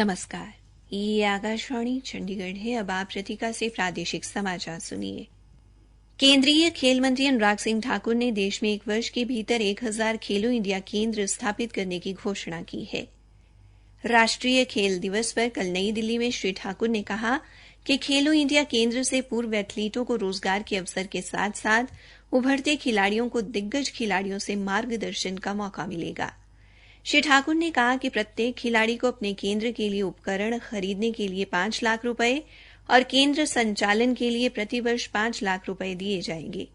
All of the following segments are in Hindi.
नमस्कार, ये आकाशवाणी चंडीगढ़ है। अब आप रतिका से प्रादेशिक समाचार सुनिए। केंद्रीय खेल मंत्री अनुराग सिंह ठाकुर ने देश में 1 वर्ष के भीतर 1000 खेलो इंडिया केंद्र स्थापित करने की घोषणा की है। राष्ट्रीय खेल दिवस पर कल नई दिल्ली में श्री ठाकुर ने कहा कि खेलो इंडिया केंद्र से पूर्व एथलीटों को रोजगार के अवसर के साथ साथ उभरते खिलाड़ियों को दिग्गज खिलाड़ियों से मार्गदर्शन का मौका मिलेगा। श्री ठाकुर ने कहा कि प्रत्येक खिलाड़ी को अपने केंद्र के लिए उपकरण खरीदने के लिए 5 लाख रुपए और केंद्र संचालन के लिए प्रतिवर्ष 5 लाख रुपए दिए जाएंगे।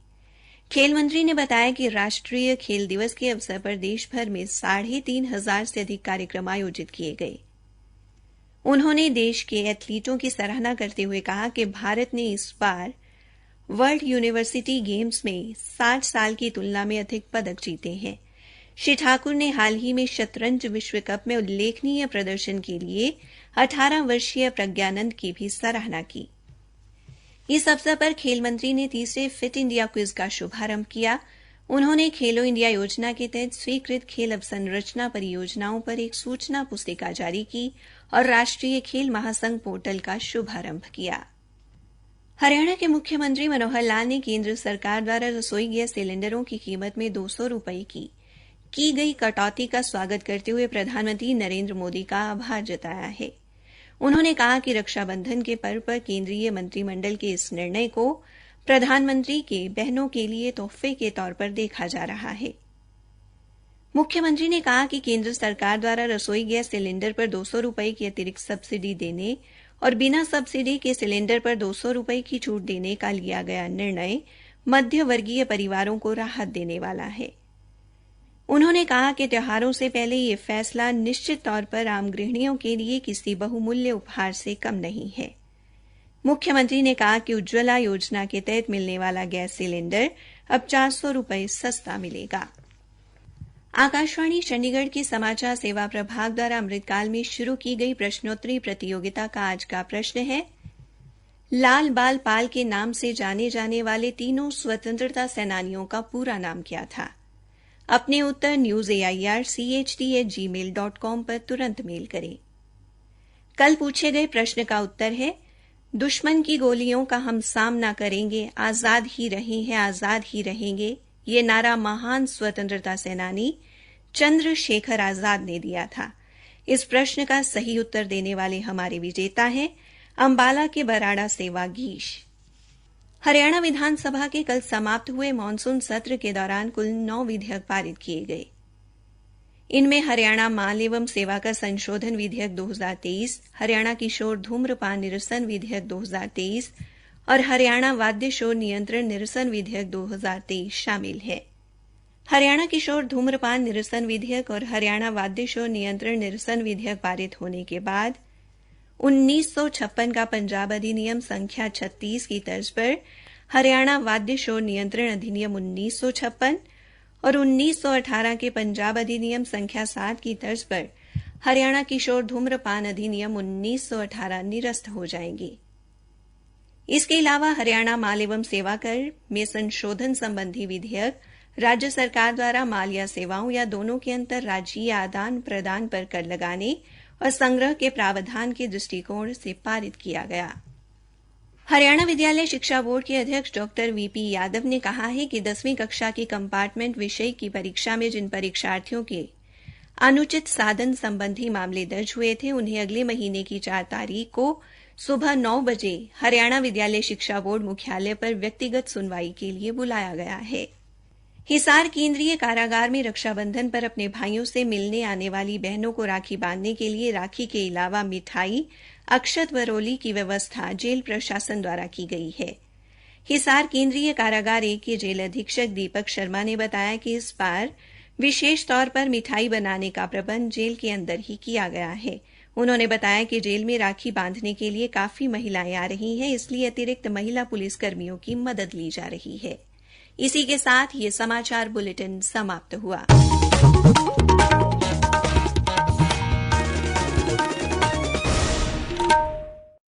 खेल मंत्री ने बताया कि राष्ट्रीय खेल दिवस के अवसर पर देश भर में 3,500 से अधिक कार्यक्रम आयोजित किए गए। उन्होंने देश के एथलीटों की सराहना करते हुए कहा कि भारत ने इस बार वर्ल्ड यूनिवर्सिटी गेम्स में 60 साल की तुलना में अधिक पदक जीते हैं। श्री ठाकुर ने हाल ही में शतरंज विश्व कप में उल्लेखनीय प्रदर्शन के लिए 18 वर्षीय प्रज्ञानंद की भी सराहना की। इस अवसर पर खेल मंत्री ने तीसरे फिट इंडिया क्विज का शुभारंभ किया। उन्होंने खेलो इंडिया योजना के तहत स्वीकृत खेल अवसंरचना परियोजनाओं पर एक सूचना पुस्तिका जारी की और राष्ट्रीय खेल महासंघ पोर्टल का शुभारंभ किया। हरियाणा के मुख्यमंत्री मनोहर लाल ने केंद्र सरकार द्वारा रसोई गैस सिलेंडरों की कीमत में 200 रुपए की गई कटौती का स्वागत करते हुए प्रधानमंत्री नरेंद्र मोदी का आभार जताया है। उन्होंने कहा कि रक्षाबंधन के पर्व पर केंद्रीय मंत्रिमंडल के इस निर्णय को प्रधानमंत्री के बहनों के लिए तोहफे के तौर पर देखा जा रहा है। मुख्यमंत्री ने कहा कि केंद्र सरकार द्वारा रसोई गैस सिलेंडर पर 200 रुपए की अतिरिक्त सब्सिडी देने और बिना सब्सिडी के सिलेंडर पर 200 रुपए की छूट देने का लिया गया निर्णय मध्य वर्गीय परिवारों को राहत देने वाला है। उन्होंने कहा कि त्योहारों से पहले यह फैसला निश्चित तौर पर आम गृहिणियों के लिए किसी बहुमूल्य उपहार से कम नहीं है। मुख्यमंत्री ने कहा कि उज्ज्वला योजना के तहत मिलने वाला गैस सिलेंडर अब 400 रुपए सस्ता मिलेगा। आकाशवाणी चंडीगढ़ के समाचार सेवा प्रभाग द्वारा अमृतकाल में शुरू की गई प्रश्नोत्तरी प्रतियोगिता का आज का प्रश्न है, लाल बाल पाल के नाम से जाने जाने वाले तीनों स्वतंत्रता सेनानियों का पूरा नाम क्या था? अपने उत्तर newsairchd@gmail.com पर तुरंत मेल करें। कल पूछे गए प्रश्न का उत्तर है, दुश्मन की गोलियों का हम सामना करेंगे, आजाद ही रहे हैं, आजाद ही रहेंगे, ये नारा महान स्वतंत्रता सेनानी चंद्रशेखर आजाद ने दिया था। इस प्रश्न का सही उत्तर देने वाले हमारे विजेता हैं अंबाला के बराड़ा से वागीश। हरियाणा विधानसभा के कल समाप्त हुए मानसून सत्र के दौरान कुल 9 विधेयक पारित किए गए। इनमें हरियाणा माल एवं सेवा कर संशोधन विधेयक 2023, हरियाणा किशोर धूम्रपान निरसन विधेयक 2023 और हरियाणा वाद्य शोर नियंत्रण निरसन विधेयक 2023 शामिल है। हरियाणा किशोर धूम्रपान निरसन विधेयक और हरियाणा वाद्य शोर नियंत्रण निरसन विधेयक पारित होने के बाद 1956 का पंजाब अधिनियम संख्या 36 की तर्ज पर हरियाणा वाद्य शोर नियंत्रण अधिनियम 1956 और 1918 के पंजाब अधिनियम संख्या 7 की तर्ज पर हरियाणा किशोर धूम्रपान अधिनियम 1918 निरस्त हो जाएंगे। इसके अलावा हरियाणा माल एवं सेवा कर में संशोधन संबंधी विधेयक राज्य सरकार द्वारा माल या सेवाओं या दोनों के अंतरराज्यीय आदान प्रदान पर कर लगाने और संग्रह के प्रावधान के दृष्टिकोण से पारित किया गया। हरियाणा विद्यालय शिक्षा बोर्ड के अध्यक्ष डॉ. वीपी यादव ने कहा है कि 10वीं कक्षा की कंपार्टमेंट विषय की परीक्षा में जिन परीक्षार्थियों के अनुचित साधन संबंधी मामले दर्ज हुए थे, उन्हें अगले महीने की 4 तारीख को सुबह 9 बजे हरियाणा विद्यालय शिक्षा बोर्ड मुख्यालय पर व्यक्तिगत सुनवाई के लिए बुलाया गया है। हिसार केंद्रीय कारागार में रक्षाबंधन पर अपने भाइयों से मिलने आने वाली बहनों को राखी बांधने के लिए राखी के अलावा मिठाई, अक्षत व रोली की व्यवस्था जेल प्रशासन द्वारा की गई है। हिसार केंद्रीय कारागार 1 के जेल अधीक्षक दीपक शर्मा ने बताया कि इस बार विशेष तौर पर मिठाई बनाने का प्रबंध जेल के अंदर ही किया गया है। उन्होंने बताया कि जेल में राखी बांधने के लिए काफी महिलाएं आ रही हैं, इसलिए अतिरिक्त महिला पुलिस कर्मियों की मदद ली जा रही है। इसी के साथ ये समाचार बुलेटिन समाप्त हुआ।